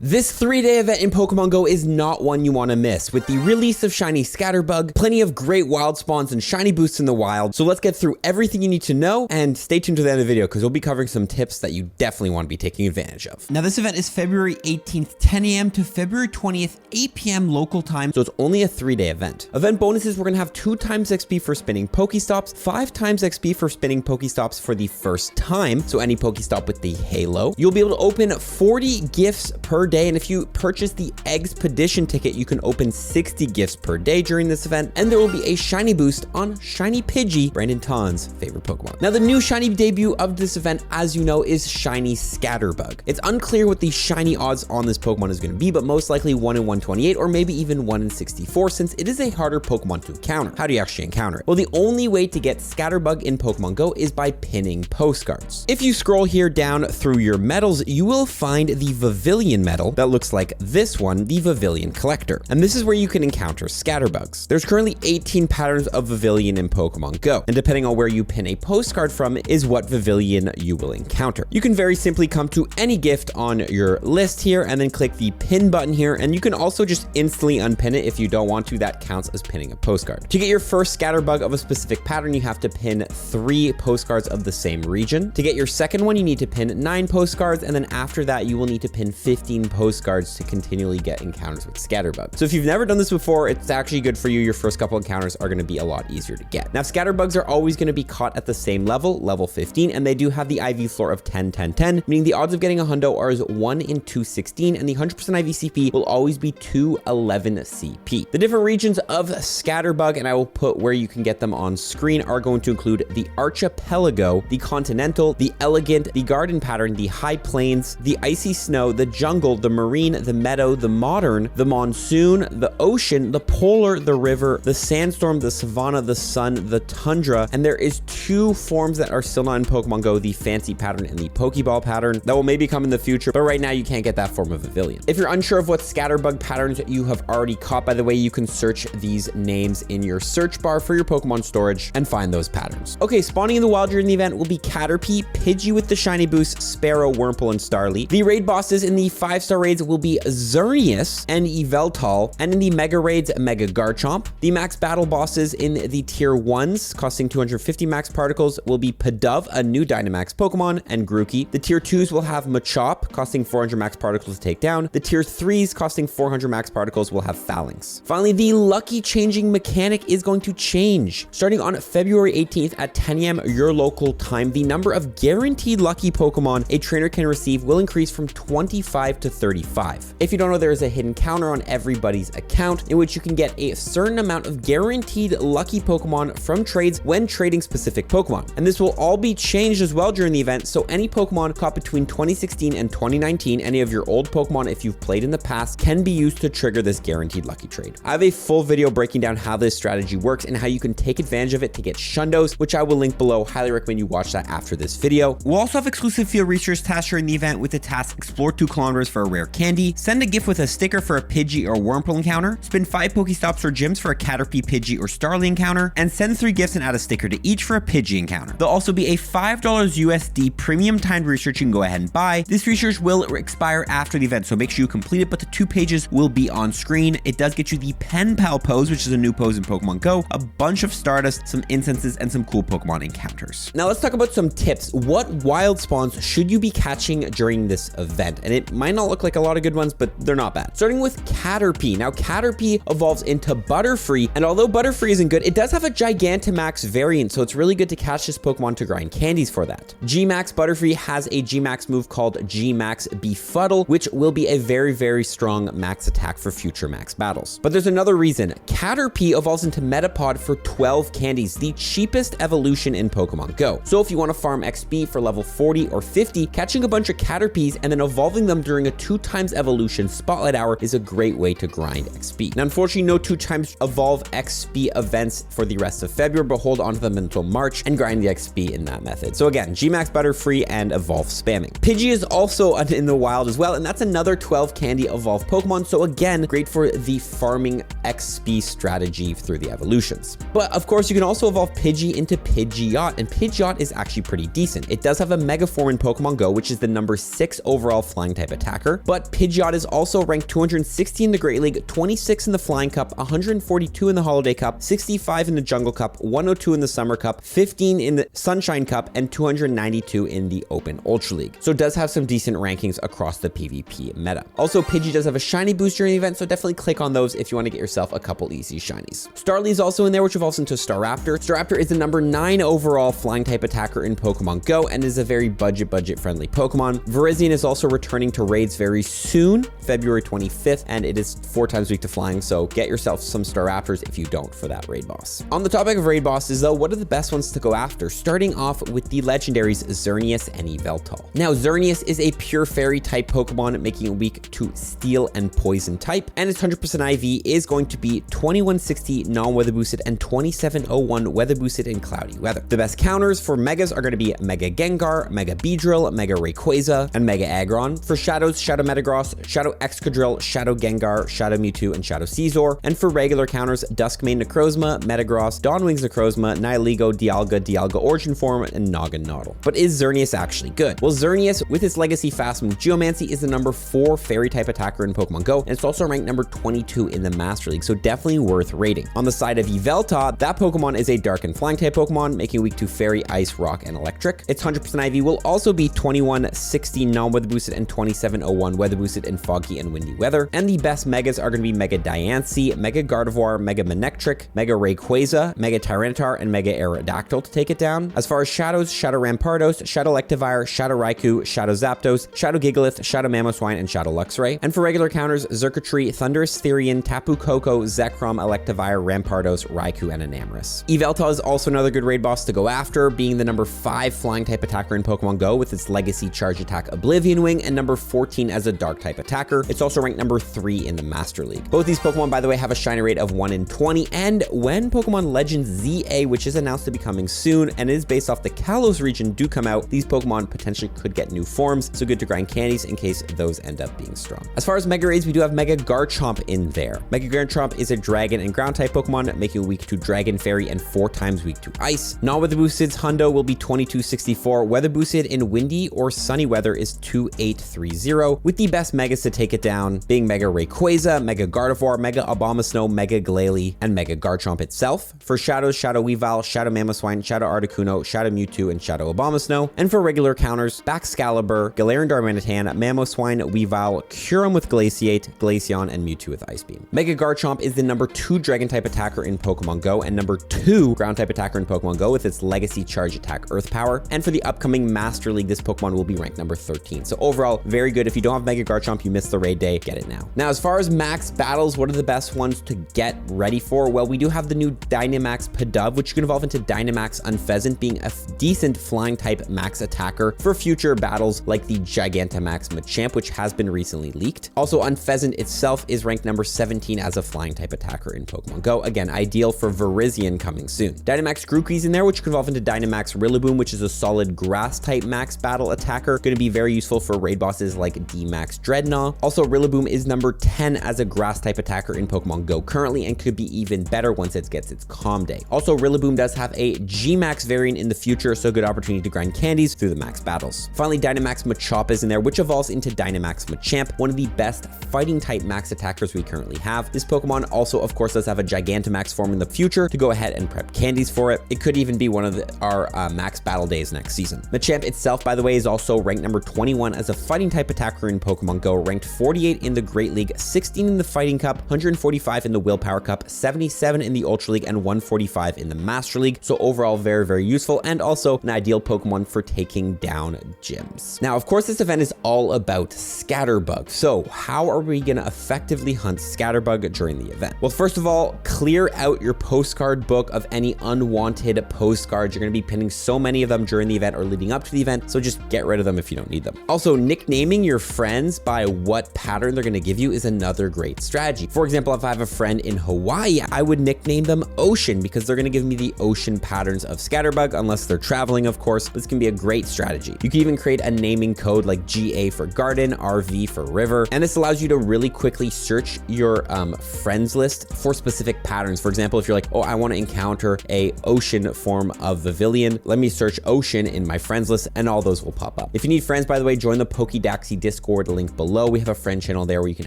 This 3-day event in Pokemon Go is not one you want to miss. With the release of Shiny Scatterbug, plenty of great wild spawns and shiny boosts in the wild. So let's get through everything you need to know and stay tuned to the end of the video because we'll be covering some tips that you definitely want to be taking advantage of. Now this event is February 18th, 10 a.m. to February 20th, 8 p.m. local time. So it's only a 3-day event. Event bonuses, we're going to have 2 times XP for spinning Pokestops, 5 times XP for spinning Pokestops for the first time. So any Pokestop with the Halo. You'll be able to open 40 gifts per day. And if you purchase the Expedition ticket, you can open 60 gifts per day during this event. And there will be a shiny boost on Shiny Pidgey, Brandon Ton's favorite Pokemon. Now the new shiny debut of this event, as you know, is Shiny Scatterbug. It's unclear what the shiny odds on this Pokemon is going to be, but most likely 1 in 128 or maybe even 1 in 64 since it is a harder Pokemon to encounter. How do you actually encounter it? Well, the only way to get Scatterbug in Pokemon Go is by pinning postcards. If you scroll here down through your medals, you will find the Vivillon medal that looks like this one, the Vivillon Collector. And this is where you can encounter Scatterbugs. There's currently 18 patterns of Vivillon in Pokemon Go, and depending on where you pin a postcard from is what Vivillon you will encounter. You can very simply come to any gift on your list here and then click the pin button here, and you can also just instantly unpin it if you don't want to. That counts as pinning a postcard. To get your first Scatterbug of a specific pattern, you have to pin 3 postcards of the same region. To get your second one, you need to pin 9 postcards, and then after that, you will need to pin 15 postcards to continually get encounters with Scatterbug. So if you've never done this before, it's actually good for you. Your first couple encounters are going to be a lot easier to get. Now, Scatterbugs are always going to be caught at the same level, level 15, and they do have the IV floor of 10, 10, 10, meaning the odds of getting a hundo are 1 in 216, and the 100% IV CP will always be 211 CP. The different regions of Scatterbug, and I will put where you can get them on screen, are going to include the Archipelago, the Continental, the Elegant, the Garden Pattern, the High Plains, the Icy Snow, the Jungle, the Marine, the Meadow, the Modern, the Monsoon, the Ocean, the Polar, the River, the Sandstorm, the Savanna, the Sun, the Tundra, and there is 2 forms that are still not in Pokemon Go, the Fancy Pattern and the Pokeball Pattern. That will maybe come in the future, but right now you can't get that form of Vivillon. If you're unsure of what Scatterbug patterns you have already caught, by the way, you can search these names in your search bar for your Pokemon storage and find those patterns. Okay, spawning in the wild during the event will be Caterpie, Pidgey with the shiny boost, Sparrow, Wurmple, and Starly. The raid bosses in the 5-star raids will be Xerneas and Yveltal, and in the Mega Raids, Mega Garchomp. The max battle bosses in the tier 1s, costing 250 max particles, will be Pidove, a new Dynamax Pokemon, and Grookey. The tier 2s will have Machop, costing 400 max particles to take down. The tier 3s, costing 400 max particles, will have Phalanx. Finally, the lucky changing mechanic is going to change. Starting on February 18th at 10 a.m. your local time, the number of guaranteed lucky Pokemon a trainer can receive will increase from 25 to 35. If you don't know, there is a hidden counter on everybody's account in which you can get a certain amount of guaranteed lucky Pokemon from trades when trading specific Pokemon. And this will all be changed as well during the event. So any Pokemon caught between 2016 and 2019, any of your old Pokemon if you've played in the past, can be used to trigger this guaranteed lucky trade. I have a full video breaking down how this strategy works and how you can take advantage of it to get Shundos, which I will link below. Highly recommend you watch that after this video. We'll also have exclusive field research tasks during the event with the task Explore 2 kilometers for a rare candy, send a gift with a sticker for a Pidgey or Wurmple encounter, spin 5 Pokestops or gyms for a Caterpie, Pidgey, or Starly encounter, and send 3 gifts and add a sticker to each for a Pidgey encounter. There'll also be a $5 USD premium timed research you can go ahead and buy. This research will expire after the event, so make sure you complete it, but the 2 pages will be on screen. It does get you the Pen Pal pose, which is a new pose in Pokemon Go, a bunch of Stardust, some incenses, and some cool Pokemon encounters. Now let's talk about some tips. What wild spawns should you be catching during this event? And it might not look like a lot of good ones, but they're not bad. Starting with Caterpie. Now Caterpie evolves into Butterfree, and although Butterfree isn't good, it does have a Gigantamax variant, so it's really good to catch this Pokemon to grind candies for that. Gmax Butterfree has a Gmax move called Gmax Befuddle, which will be a very, very strong max attack for future max battles. But there's another reason. Caterpie evolves into Metapod for 12 candies, the cheapest evolution in Pokemon Go. So if you want to farm XP for level 40 or 50, catching a bunch of Caterpies and then evolving them during a 2 times evolution spotlight hour is a great way to grind XP. Now, unfortunately, no 2 times evolve XP events for the rest of February, but hold on to them until March and grind the XP in that method. So again, Gmax Butterfree and evolve spamming. Pidgey is also in the wild as well, and that's another 12 candy evolve Pokemon. So again, great for the farming XP strategy through the evolutions. But of course, you can also evolve Pidgey into Pidgeot, and Pidgeot is actually pretty decent. It does have a Mega Form in Pokemon Go, which is the number 6 overall flying type attacker. attacker, but Pidgeot is also ranked 260 in the Great League, 26 in the Flying Cup, 142 in the Holiday Cup, 65 in the Jungle Cup, 102 in the Summer Cup, 15 in the Sunshine Cup, and 292 in the Open Ultra League. So it does have some decent rankings across the PvP meta. Also, Pidgey does have a shiny boost during the event, so definitely click on those if you want to get yourself a couple easy shinies. Starly is also in there, which evolves into Staraptor. Staraptor is the number 9 overall flying type attacker in Pokemon Go and is a very budget friendly Pokemon. Virizion is also returning to raids very soon, February 25th, and it is 4 times weak to flying, so get yourself some Staraptors if you don't for that raid boss. On the topic of raid bosses though, what are the best ones to go after? Starting off with the legendaries Xerneas and Yveltal. Now Xerneas is a pure fairy type Pokemon, making it weak to steel and poison type, and its 100% IV is going to be 2160 non-weather boosted and 2701 weather boosted in cloudy weather. The best counters for Megas are going to be Mega Gengar, Mega Beedrill, Mega Rayquaza, and Mega Aggron. For Shadows, Shadow Metagross, Shadow Excadrill, Shadow Gengar, Shadow Mewtwo, and Shadow Caesar. And for regular counters, Duskmane Necrozma, Metagross, Dawnwings Necrozma, Nihilego, Dialga Origin Form, and Noggin Noddle. But is Xerneas actually good? Well, Xerneas, with its legacy fast move Geomancy, is the number 4 fairy type attacker in Pokemon Go, and it's also ranked number 22 in the Master League, so definitely worth rating. On the side of Yveltal, that Pokemon is a dark and flying type Pokemon, making it weak to fairy, ice, rock, and electric. Its 100% IV will also be 2160 non-weather boosted and 2701 weather boosted in foggy and windy weather. And the best Megas are going to be Mega Diancie, Mega Gardevoir, Mega Manectric, Mega Rayquaza, Mega Tyranitar, and Mega Aerodactyl to take it down. As far as Shadows, Shadow Rampardos, Shadow Electivire, Shadow Raikou, Shadow Zapdos, Shadow Gigalith, Shadow Mamoswine, and Shadow Luxray. And for regular counters, Xurkitree, Thundurus, Therian, Tapu Koko, Zekrom, Electivire, Rampardos, Raikou, and Enamorus. Yveltal is also another good raid boss to go after, being the number 5 flying type attacker in Pokemon Go with its legacy charge attack Oblivion Wing, and number 14 as a dark type attacker. It's also ranked number 3 in the Master League. Both these Pokemon, by the way, have a shiny rate of 1 in 20, and when Pokemon Legends ZA, which is announced to be coming soon and is based off the Kalos region, do come out, these Pokemon potentially could get new forms, so good to grind candies in case those end up being strong. As far as Mega Raids, we do have Mega Garchomp in there. Mega Garchomp is a dragon and ground type Pokemon, making it weak to Dragon Fairy and 4 times weak to ice. Non-weather boosted's Hundo will be 2264. Weather boosted in windy or sunny weather is 2830, with the best Megas to take it down being Mega Rayquaza, Mega Gardevoir, Mega Abomasnow, Mega Glalie, and Mega Garchomp itself. For Shadows, Shadow Weavile, Shadow Mamoswine, Shadow Articuno, Shadow Mewtwo, and Shadow Abomasnow. And for regular counters, Baxcalibur, Galarian Darmanitan, Mamoswine, Weavile, Kyurem with Glaciate, Glaceon, and Mewtwo with Ice Beam. Mega Garchomp is the number 2 dragon type attacker in Pokemon Go and number 2 ground type attacker in Pokemon Go with its legacy charge attack Earth Power. And for the upcoming Master League, this Pokemon will be ranked number 13. So overall, very good. If you don't have Mega Garchomp, you missed the raid day, get it now. Now, as far as max battles, what are the best ones to get ready for? Well, we do have the new Dynamax Pidove, which can evolve into Dynamax Unpheasant, being a decent flying type max attacker for future battles like the Gigantamax Machamp, which has been recently leaked. Also, Unpheasant itself is ranked number 17 as a flying type attacker in Pokemon Go. Again, ideal for Virizion coming soon. Dynamax Grookey's in there, which can evolve into Dynamax Rillaboom, which is a solid grass type max battle attacker. Going to be very useful for raid bosses like D-Max Dreadnought. Also, Rillaboom is number 10 as a grass type attacker in Pokemon Go currently and could be even better once it gets its Calm Day. Also, Rillaboom does have a G-Max variant in the future, so good opportunity to grind candies through the max battles. Finally, Dynamax Machop is in there, which evolves into Dynamax Machamp, one of the best fighting type max attackers we currently have. This Pokemon also, of course, does have a Gigantamax form in the future to go ahead and prep candies for it. It could even be one of our max battle days next season. Machamp itself, by the way, is also ranked number 21 as a fighting type attacker in Pokemon Go, ranked 48 in the Great League, 16 in the Fighting Cup, 145 in the Willpower Cup, 77 in the Ultra League, and 145 in the Master League. So overall, very, very useful, and also an ideal Pokemon for taking down gyms. Now, of course, this event is all about Scatterbug. So how are we going to effectively hunt Scatterbug during the event? Well, first of all, clear out your postcard book of any unwanted postcards. You're going to be pinning so many of them during the event or leading up to the event, so just get rid of them if you don't need them. Also, nicknaming your friends by what pattern they're going to give you is another great strategy. For example, if I have a friend in Hawaii, I would nickname them Ocean because they're going to give me the ocean patterns of Scatterbug, unless they're traveling, of course. This can be a great strategy. You can even create a naming code like GA for garden, RV for river, and this allows you to really quickly search your friends list for specific patterns. For example, if you're like, oh, I want to encounter a ocean form of Vivillon, let me search ocean in my friends list, and all those will pop up. If you need friends, by the way, join the Pokédaxy Discord Discord link below. We have a friend channel there where you can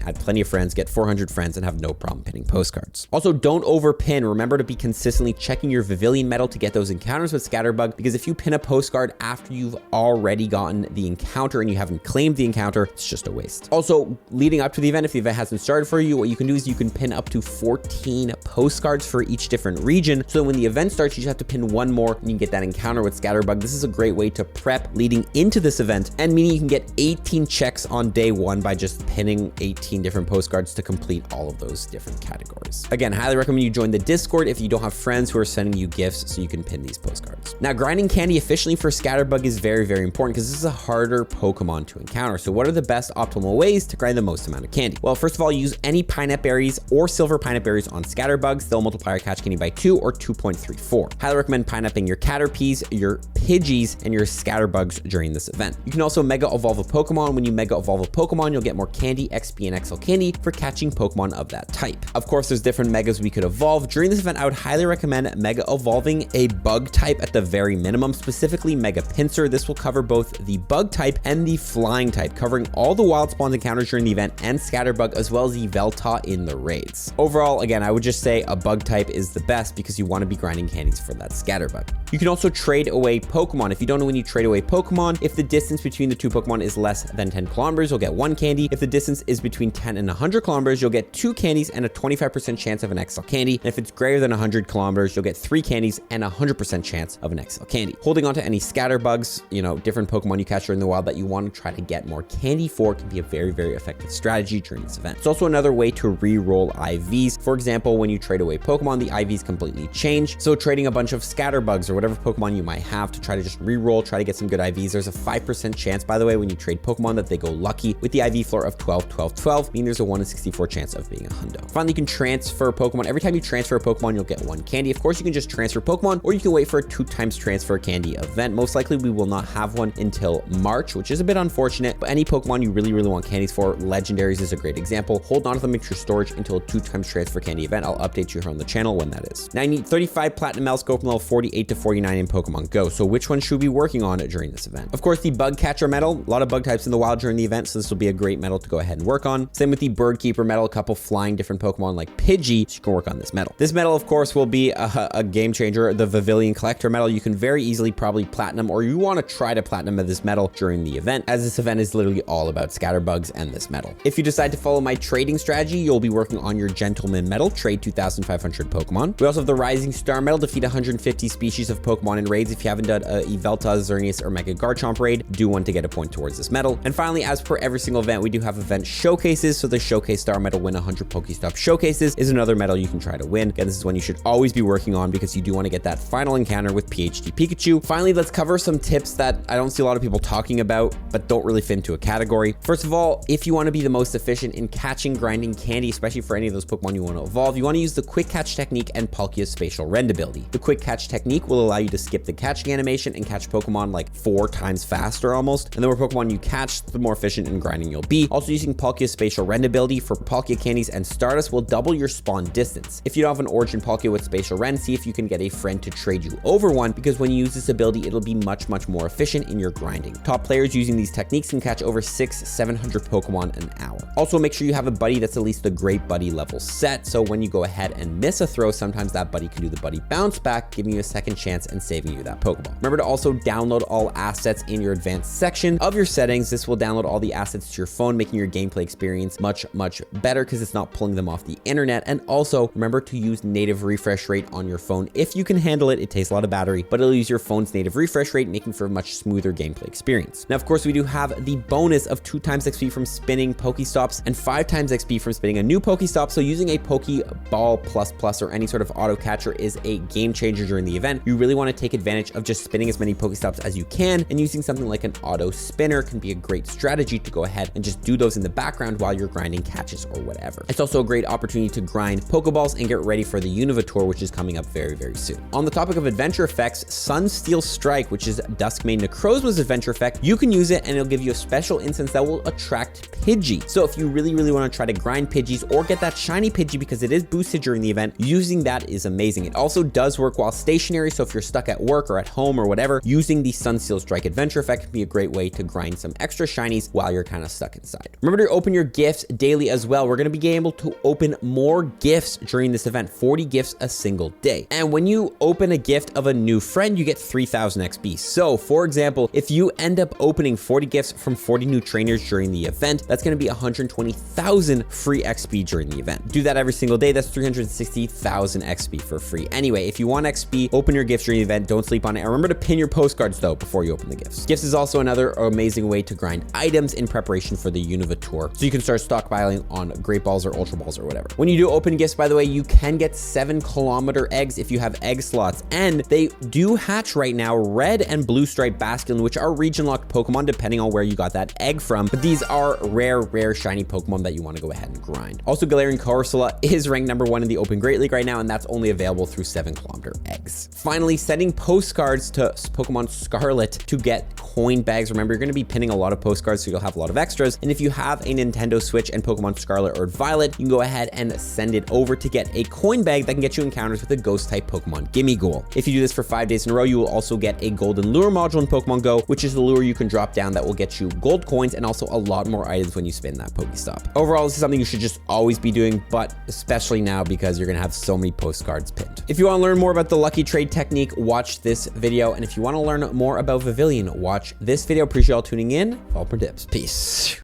add plenty of friends, get 400 friends, and have no problem pinning postcards. Also, don't overpin. Remember to be consistently checking your Vivillon medal to get those encounters with Scatterbug, because if you pin a postcard after you've already gotten the encounter and you haven't claimed the encounter, it's just a waste. Also, leading up to the event, if the event hasn't started for you, what you can do is you can pin up to 14 postcards for each different region. So when the event starts, you just have to pin one more and you can get that encounter with Scatterbug. This is a great way to prep leading into this event, and meaning you can get 18 checks on day one by just pinning 18 different postcards to complete all of those different categories. Again, highly recommend you join the Discord if you don't have friends who are sending you gifts so you can pin these postcards. Now, grinding candy efficiently for Scatterbug is very, very important because this is a harder Pokemon to encounter. So what are the best optimal ways to grind the most amount of candy? Well, first of all, use any Pineapple berries or silver Pineapple berries on Scatterbugs. They'll multiply your catch candy by 2 or 2.34. Highly recommend Pineappling your Caterpies, your Pidgeys, and your Scatterbugs during this event. You can also Mega Evolve a Pokemon. When you Mega Evolve a Pokemon, you'll get more candy, XP, and XL candy for catching Pokemon of that type. Of course, there's different Megas we could evolve. During this event, I would highly recommend Mega Evolving a Bug type at the very minimum, specifically Mega Pinsir. This will cover both the Bug type and the Flying type, covering all the Wild Spawn encounters during the event and Scatterbug, as well as Yveltal in the raids. Overall, again, I would just say a Bug type is the best because you want to be grinding candies for that Scatterbug. You can also trade away Pokemon. If you don't know when you trade away Pokemon, if the distance between the two Pokemon is less than 10 kilometers, you'll get 1 candy. If the distance is between 10 and 100 kilometers, you'll get 2 candies and a 25% chance of an XL candy. And if it's greater than 100 kilometers, you'll get 3 candies and a 100% chance of an XL candy. Holding on to any Scatterbugs, different Pokemon you catch during the wild that you want to try to get more candy for can be a very, very effective strategy during this event. It's also another way to re-roll IVs. For example, when you trade away Pokemon, the IVs completely change. So trading a bunch of Scatterbugs or whatever Pokemon you might have to try to just re-roll, try to get some good IVs. There's a 5% chance, by the way, when you trade Pokemon that they go lucky with the IV floor of 12, 12, 12, meaning there's a 1 in 64 chance of being a hundo. Finally, you can transfer Pokemon. Every time you transfer a Pokemon, you'll get 1 candy. Of course, you can just transfer Pokemon, or you can wait for a 2 times transfer candy event. Most likely, we will not have one until March, which is a bit unfortunate, but any Pokemon you really, really want candies for, Legendaries is a great example. Hold on to them in your storage until a 2 times transfer candy event. I'll update you here on the channel when that is. Now, you need 35 Platinum Medals, go from level 48 to 49 in Pokemon Go. So which one should we be working on during this event? Of course, the Bug Catcher medal. A lot of bug types in the wild during the event, so this will be a great medal to go ahead and work on. Same with the Bird Keeper medal, a couple flying different Pokemon like Pidgey, so you can work on this medal. This medal, of course, will be a game changer. The Vivillon Collector medal, you can very easily probably platinum, or you want to try to platinum this medal during the event, as this event is literally all about Scatterbugs and this medal. If you decide to follow my trading strategy, you'll be working on your Gentleman medal, trade 2,500 Pokemon. We also have the Rising Star medal, defeat 150 species of Pokemon in raids. If you haven't done a Yveltal, Xerneas, or Mega Garchomp raid, do one to get a point towards this medal. And finally, as per every single event, we do have event showcases. So the Showcase Star medal, win 100 Pokestop showcases, is another medal you can try to win. Again, this is one you should always be working on because you do want to get that final encounter with PhD Pikachu. Finally, let's cover some tips that I don't see a lot of people talking about, but don't really fit into a category. First of all, if you want to be the most efficient in catching, grinding candy, especially for any of those Pokemon you want to evolve, you want to use the Quick Catch technique and Palkia's Spatial Rend ability. The Quick Catch technique will allow you to skip the catching animation and catch Pokemon like 4 times faster almost. And the more Pokemon you catch, the more efficient in grinding you'll be. Also, using Palkia's Spatial Rend ability for Palkia candies and Stardust will double your spawn distance. If you don't have an Origin Palkia with Spatial Rend, see if you can get a friend to trade you over one, because when you use this ability, it'll be much, much more efficient in your grinding. Top players using these techniques can catch over 600-700 Pokemon an hour. Also, make sure you have a buddy that's at least the Great Buddy level set, so when you go ahead and miss a throw, sometimes that buddy can do the buddy bounce back, giving you a second chance and saving you that Pokeball. Remember to also download all assets in your advanced section of your settings. This will download all the assets to your phone, making your gameplay experience much, much better because it's not pulling them off the internet. And also remember to use native refresh rate on your phone if you can handle it. It takes a lot of battery, but it'll use your phone's native refresh rate, making for a much smoother gameplay experience. Now, of course, we do have the bonus of 2 times XP from spinning Pokestops and 5 times XP from spinning a new Pokestop. So using a Pokeball plus or any sort of auto catcher is a game changer during the event. You really want to take advantage of just spinning as many Pokestops as you can, and using something like an auto spinner can be a great strategy to go ahead and just do those in the background while you're grinding catches or whatever. It's also a great opportunity to grind Pokeballs and get ready for the Univator, which is coming up very, very soon. On the topic of adventure effects, Sunsteel Strike, which is Duskmane Necroza's adventure effect, you can use it and it'll give you a special instance that will attract Pidgey. So if you really, really want to try to grind Pidgeys or get that shiny Pidgey because it is boosted during the event, using that is amazing. It also does work while stationary, so if you're stuck at work or at home or whatever, using the Sunsteel Strike adventure effect can be a great way to grind some extra shinies shinies while you're kind of stuck inside. Remember to open your gifts daily as well. We're going to be able to open more gifts during this event, 40 gifts a single day. And when you open a gift of a new friend, you get 3,000 XP. So for example, if you end up opening 40 gifts from 40 new trainers during the event, that's going to be 120,000 free XP during the event. Do that every single day. That's 360,000 XP for free. Anyway, if you want XP, open your gifts during the event. Don't sleep on it. And remember to pin your postcards though before you open the gifts. Gifts is also another amazing way to grind items in preparation for the Unova tour. So you can start stockpiling on Great Balls or Ultra Balls or whatever. When you do open gifts, by the way, you can get 7-kilometer eggs if you have egg slots. And they do hatch right now, red and blue stripe Basculin, which are region locked Pokemon depending on where you got that egg from. But these are rare shiny Pokemon that you want to go ahead and grind. Also, Galarian Corsola is ranked #1 in the Open Great League right now, and that's only available through 7-kilometer eggs. Finally, sending postcards to Pokemon Scarlet to get coin bags. Remember, you're going to be pinning a lot of postcards, so you'll have a lot of extras. And if you have a Nintendo Switch and Pokemon Scarlet or Violet, you can go ahead and send it over to get a coin bag that can get you encounters with a ghost type Pokemon Gimmighoul. If you do this for 5 days in a row, you will also get a golden lure module in Pokemon Go, which is the lure you can drop down that will get you gold coins and also a lot more items when you spin that Pokestop. Overall, this is something you should just always be doing, but especially now because you're going to have so many postcards pinned. If you want to learn more about the lucky trade technique, watch this video. And if you want to learn more about Vivillon, watch this video. Appreciate y'all tuning in. All for tips. Peace.